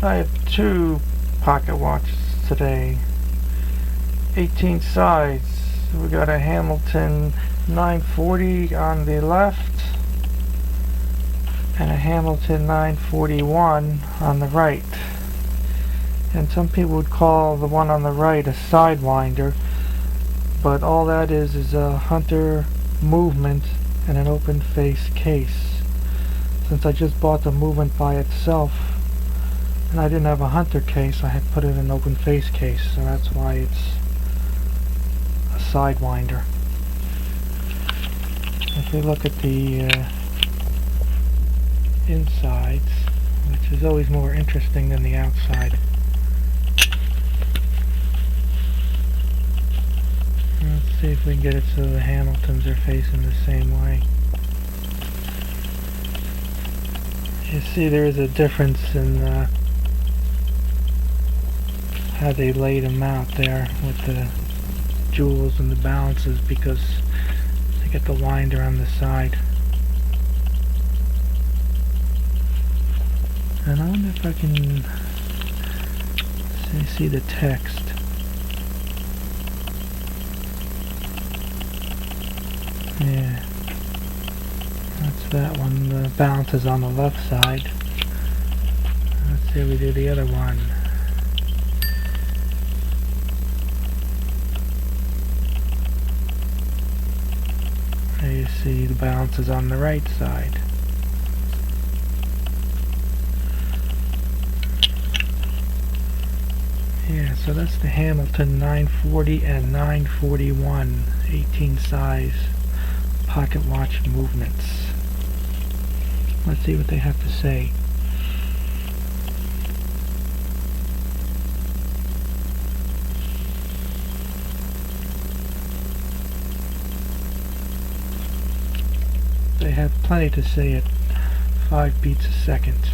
I have two pocket watches today, 18 size. We got a Hamilton 940 on the left and a Hamilton 941 on the right. And some people would call the one on the right a Sidewinder, but all that is a Hunter movement and an open face case. Since I just bought the movement by itself and I didn't have a Hunter case, I had put it in an open face case, so that's why it's a Sidewinder. If we look at the insides, which is always more interesting than the outside. Let's see if we can get it so the Hamiltons are facing the same way. You see there is a difference in how they laid them out there with the jewels and the balances, because they get the winder on the side. And I wonder if I can see the text. Yeah, that's that one. The balance is on the left side. Let's see if we do the other one. There you see the balance is on the right side. Yeah, so that's the Hamilton 940 and 941 18 size pocket watch movements. Let's see what they have to say. They have plenty to say at 5 beats a second.